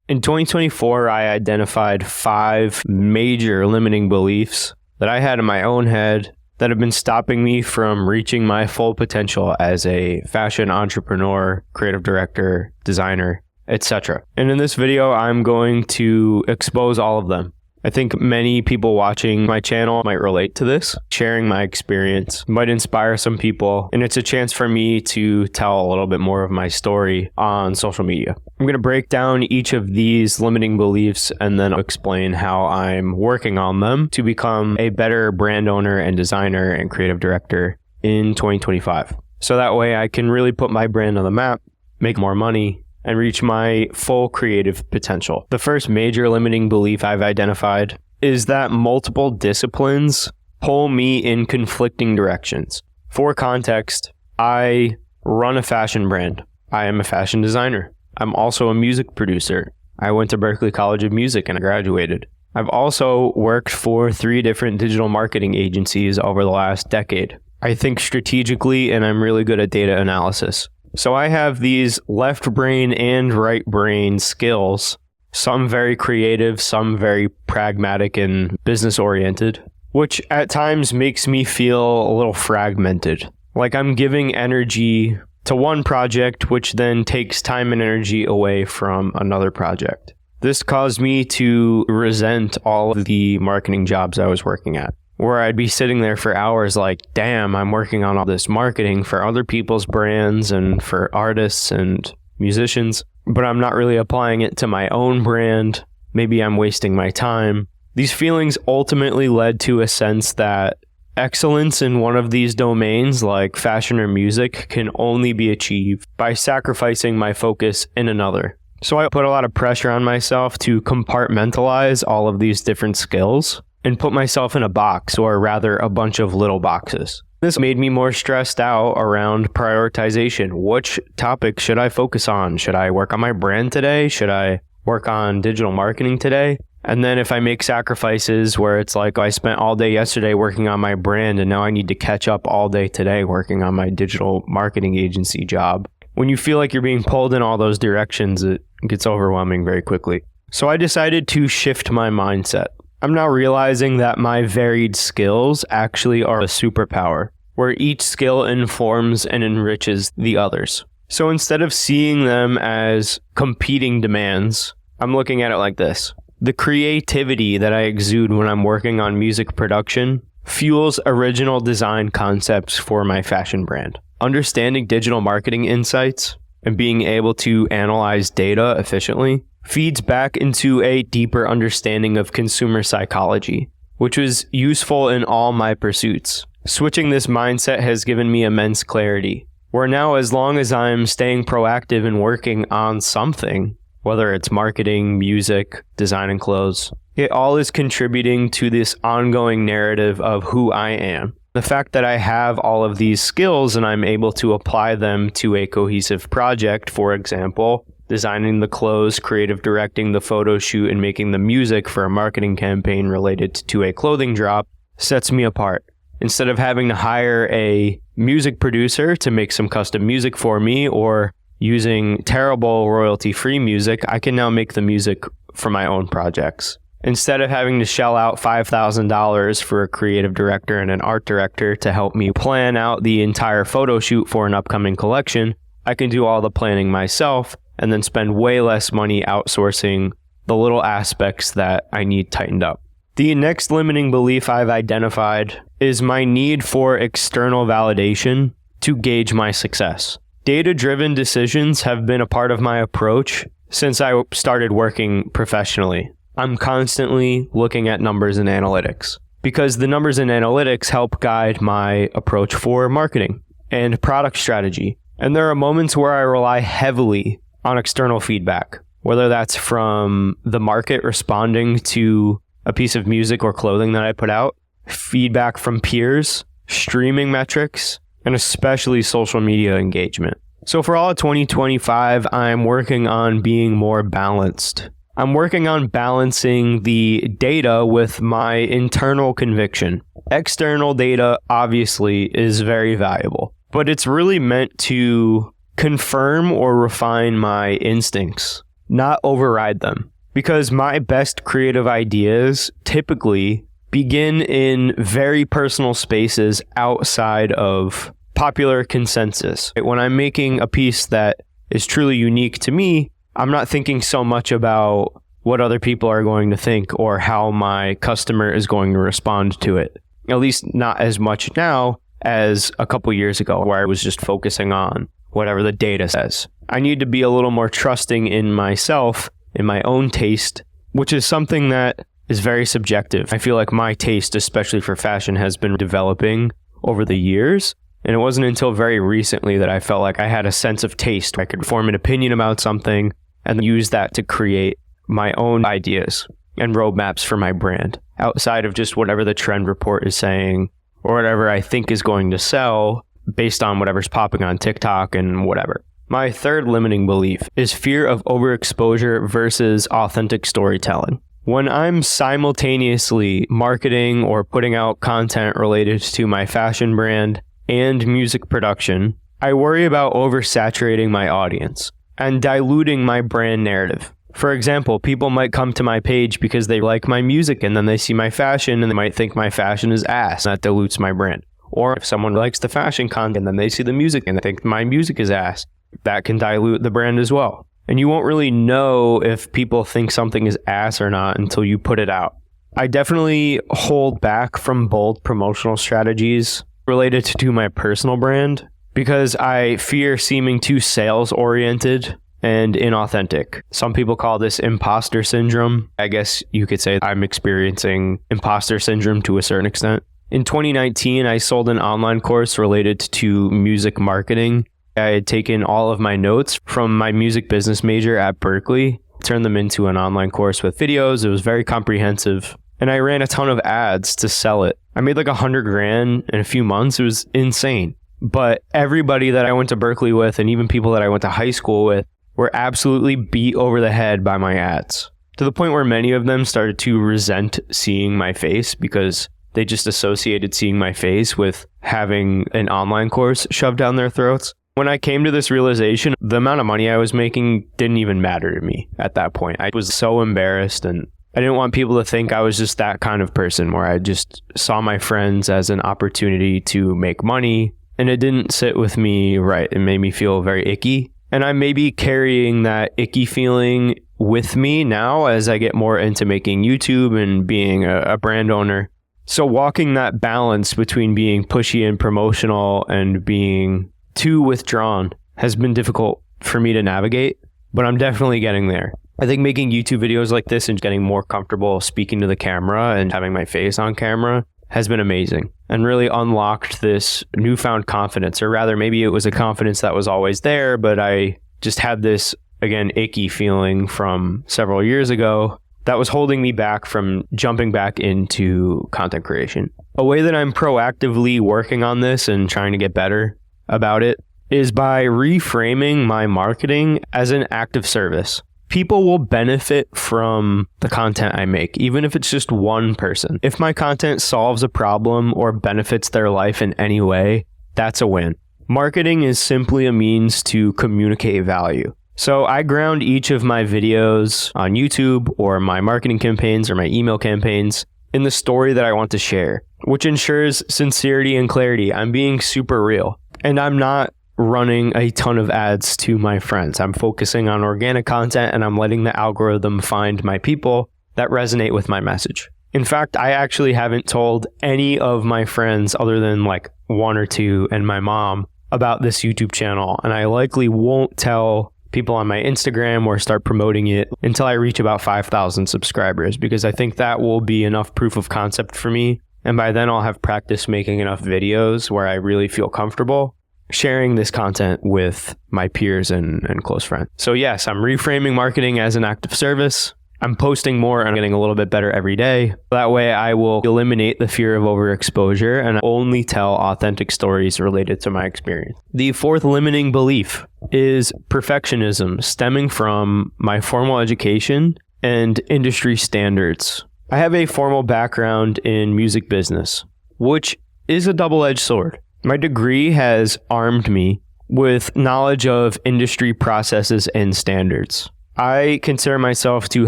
In 2024, I identified 5 major limiting beliefs that I had in my own head that have been stopping me from reaching my full potential as a fashion entrepreneur, creative director, designer, etc. And in this video, I'm going to expose all of them. I think many people watching my channel might relate to this. Sharing my experience might inspire some people, and it's a chance for me to tell a little bit more of my story on social media. I'm going to break down each of these limiting beliefs and then explain how I'm working on them to become a better brand owner and designer and creative director in 2025. So that way I can really put my brand on the map, make more money, and reach my full creative potential. The first major limiting belief I've identified is that multiple disciplines pull me in conflicting directions. For context, I run a fashion brand. I am a fashion designer. I'm also a music producer. I went to Berklee College of Music and I graduated. I've also worked for 3 different digital marketing agencies over the last decade. I think strategically and I'm really good at data analysis. So I have these left brain and right brain skills, some very creative, some very pragmatic and business oriented, which at times makes me feel a little fragmented. Like I'm giving energy to one project, which then takes time and energy away from another project. This caused me to resent all of the marketing jobs I was working at, where I'd be sitting there for hours like, damn, I'm working on all this marketing for other people's brands and for artists and musicians, but I'm not really applying it to my own brand. Maybe I'm wasting my time. These feelings ultimately led to a sense that excellence in one of these domains, like fashion or music, can only be achieved by sacrificing my focus in another. So I put a lot of pressure on myself to compartmentalize all of these different skills and put myself in a box, or rather a bunch of little boxes. This made me more stressed out around prioritization. Which topic should I focus on? Should I work on my brand today? Should I work on digital marketing today? And then if I make sacrifices where it's like, I spent all day yesterday working on my brand and now I need to catch up all day today working on my digital marketing agency job. When you feel like you're being pulled in all those directions, it gets overwhelming very quickly. So I decided to shift my mindset. I'm now realizing that my varied skills actually are a superpower, where each skill informs and enriches the others. So instead of seeing them as competing demands, I'm looking at it like this. The creativity that I exude when I'm working on music production fuels original design concepts for my fashion brand. Understanding digital marketing insights and being able to analyze data efficiently feeds back into a deeper understanding of consumer psychology, which was useful in all my pursuits. Switching this mindset has given me immense clarity, where now as long as I'm staying proactive and working on something, whether it's marketing, music, design and clothes, it all is contributing to this ongoing narrative of who I am. The fact that I have all of these skills and I'm able to apply them to a cohesive project, for example, designing the clothes, creative directing the photo shoot, and making the music for a marketing campaign related to a clothing drop, sets me apart. Instead of having to hire a music producer to make some custom music for me or using terrible royalty-free music, I can now make the music for my own projects. Instead of having to shell out $5,000 for a creative director and an art director to help me plan out the entire photo shoot for an upcoming collection, I can do all the planning myself and then spend way less money outsourcing the little aspects that I need tightened up. The next limiting belief I've identified is my need for external validation to gauge my success. Data-driven decisions have been a part of my approach since I started working professionally. I'm constantly looking at numbers and analytics because the numbers and analytics help guide my approach for marketing and product strategy. And there are moments where I rely heavily on external feedback, whether that's from the market responding to a piece of music or clothing that I put out, feedback from peers, streaming metrics, and especially social media engagement. So for all of 2025, I'm working on being more balanced. I'm working on balancing the data with my internal conviction. External data obviously is very valuable, but it's really meant to confirm or refine my instincts. not override them. Because my best creative ideas typically begin in very personal spaces outside of popular consensus. When I'm making a piece that is truly unique to me, I'm not thinking so much about what other people are going to think or how my customer is going to respond to it. At least not as much now as a couple years ago, where I was just focusing on whatever the data says. I need to be a little more trusting in myself, in my own taste, which is something that is very subjective. I feel like my taste, especially for fashion, has been developing over the years. And it wasn't until very recently that I felt like I had a sense of taste. I could form an opinion about something and use that to create my own ideas and roadmaps for my brand outside of just whatever the trend report is saying or whatever I think is going to sell based on whatever's popping on TikTok and whatever. My third limiting belief is fear of overexposure versus authentic storytelling. When I'm simultaneously marketing or putting out content related to my fashion brand and music production, I worry about oversaturating my audience and diluting my brand narrative. For example, people might come to my page because they like my music and then they see my fashion and they might think my fashion is ass. That dilutes my brand. Or if someone likes the fashion content and then they see the music and they think my music is ass, that can dilute the brand as well. And you won't really know if people think something is ass or not until you put it out. I definitely hold back from bold promotional strategies related to my personal brand because I fear seeming too sales-oriented and inauthentic. Some people call this imposter syndrome. I guess you could say I'm experiencing imposter syndrome to a certain extent. In 2019, I sold an online course related to music marketing. I had taken all of my notes from my music business major at Berkeley, turned them into an online course with videos. It was very comprehensive. And I ran a ton of ads to sell it. I made like $100,000 in a few months. It was insane. But everybody that I went to Berkeley with and even people that I went to high school with were absolutely beat over the head by my ads, to the point where many of them started to resent seeing my face because they just associated seeing my face with having an online course shoved down their throats. When I came to this realization, the amount of money I was making didn't even matter to me at that point. I was so embarrassed and I didn't want people to think I was just that kind of person where I just saw my friends as an opportunity to make money, and it didn't sit with me right. It made me feel very icky. And I may be carrying that icky feeling with me now as I get more into making YouTube and being a brand owner. So walking that balance between being pushy and promotional and being too withdrawn has been difficult for me to navigate, but I'm definitely getting there. I think making YouTube videos like this and getting more comfortable speaking to the camera and having my face on camera has been amazing and really unlocked this newfound confidence, or rather maybe it was a confidence that was always there, but I just had this, again, icky feeling from several years ago that was holding me back from jumping back into content creation. A way that I'm proactively working on this and trying to get better about it is by reframing my marketing as an act of service. People will benefit from the content I make, even if it's just one person. If my content solves a problem or benefits their life in any way, that's a win. Marketing is simply a means to communicate value. So I ground each of my videos on YouTube or my marketing campaigns or my email campaigns in the story that I want to share, which ensures sincerity and clarity. I'm being super real. And I'm not running a ton of ads to my friends. I'm focusing on organic content and I'm letting the algorithm find my people that resonate with my message. In fact, I actually haven't told any of my friends other than like one or two and my mom about this YouTube channel. And I likely won't tell people on my Instagram or start promoting it until I reach about 5,000 subscribers, because I think that will be enough proof of concept for me. And by then I'll have practiced making enough videos where I really feel comfortable sharing this content with my peers and close friends. So yes, I'm reframing marketing as an act of service. I'm posting more and getting a little bit better every day. That way I will eliminate the fear of overexposure and only tell authentic stories related to my experience. The fourth limiting belief is perfectionism, stemming from my formal education and industry standards. I have a formal background in music business, which is a double-edged sword. My degree has armed me with knowledge of industry processes and standards. I consider myself to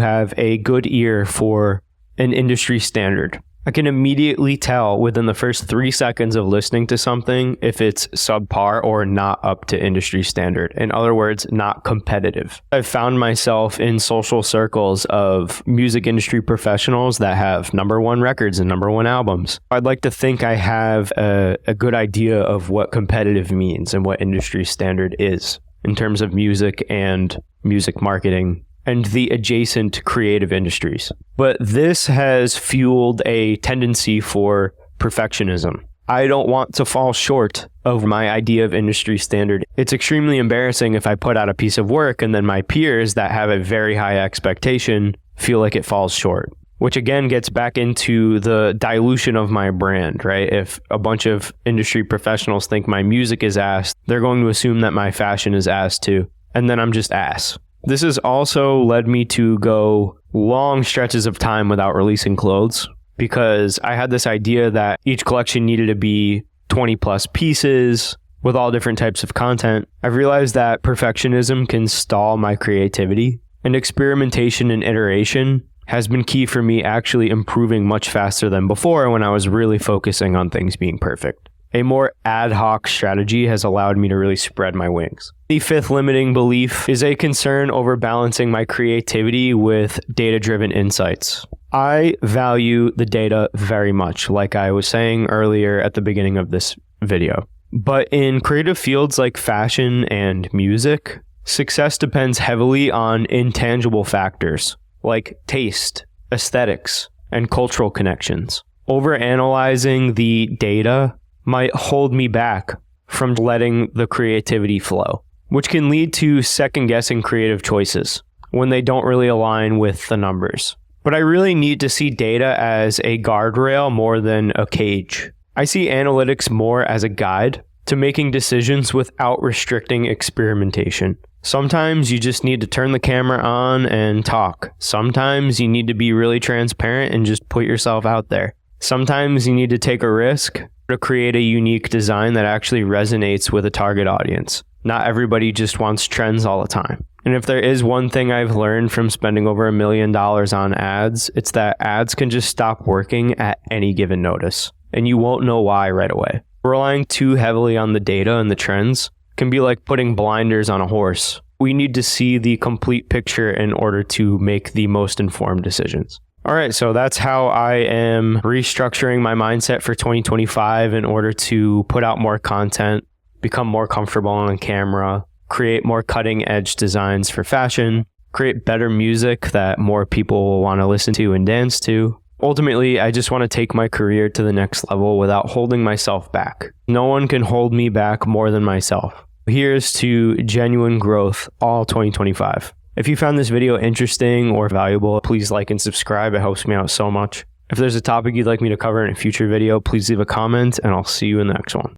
have a good ear for an industry standard. I can immediately tell within the first 3 seconds of listening to something if it's subpar or not up to industry standard. In other words, not competitive. I've found myself in social circles of music industry professionals that have #1 records and #1 albums. I'd like to think I have a good idea of what competitive means and what industry standard is in terms of music and music marketing and the adjacent creative industries. But this has fueled a tendency for perfectionism. I don't want to fall short of my idea of industry standard. It's extremely embarrassing if I put out a piece of work and then my peers that have a very high expectation feel like it falls short, which again gets back into the dilution of my brand, right? If a bunch of industry professionals think my music is ass, they're going to assume that my fashion is ass too. And then I'm just ass. This has also led me to go long stretches of time without releasing clothes because I had this idea that each collection needed to be 20 plus pieces with all different types of content. I've realized that perfectionism can stall my creativity, and experimentation and iteration has been key for me actually improving much faster than before when I was really focusing on things being perfect. A more ad hoc strategy has allowed me to really spread my wings. The fifth limiting belief is a concern over balancing my creativity with data-driven insights. I value the data very much, like I was saying earlier at the beginning of this video. But in creative fields like fashion and music, success depends heavily on intangible factors like taste, aesthetics, and cultural connections. Overanalyzing the data might hold me back from letting the creativity flow, which can lead to second-guessing creative choices when they don't really align with the numbers. But I really need to see data as a guardrail more than a cage. I see analytics more as a guide to making decisions without restricting experimentation. Sometimes you just need to turn the camera on and talk. Sometimes you need to be really transparent and just put yourself out there. Sometimes you need to take a risk to create a unique design that actually resonates with a target audience. Not everybody just wants trends all the time. And if there is one thing I've learned from spending over $1 million on ads, it's that ads can just stop working at any given notice, and you won't know why right away. Relying too heavily on the data and the trends can be like putting blinders on a horse. We need to see the complete picture in order to make the most informed decisions. All right, so that's how I am restructuring my mindset for 2025 in order to put out more content, become more comfortable on camera, create more cutting edge designs for fashion, create better music that more people will want to listen to and dance to. Ultimately, I just want to take my career to the next level without holding myself back. No one can hold me back more than myself. Here's to genuine growth all 2025. If you found this video interesting or valuable, please like and subscribe. It helps me out so much. If there's a topic you'd like me to cover in a future video, please leave a comment and I'll see you in the next one.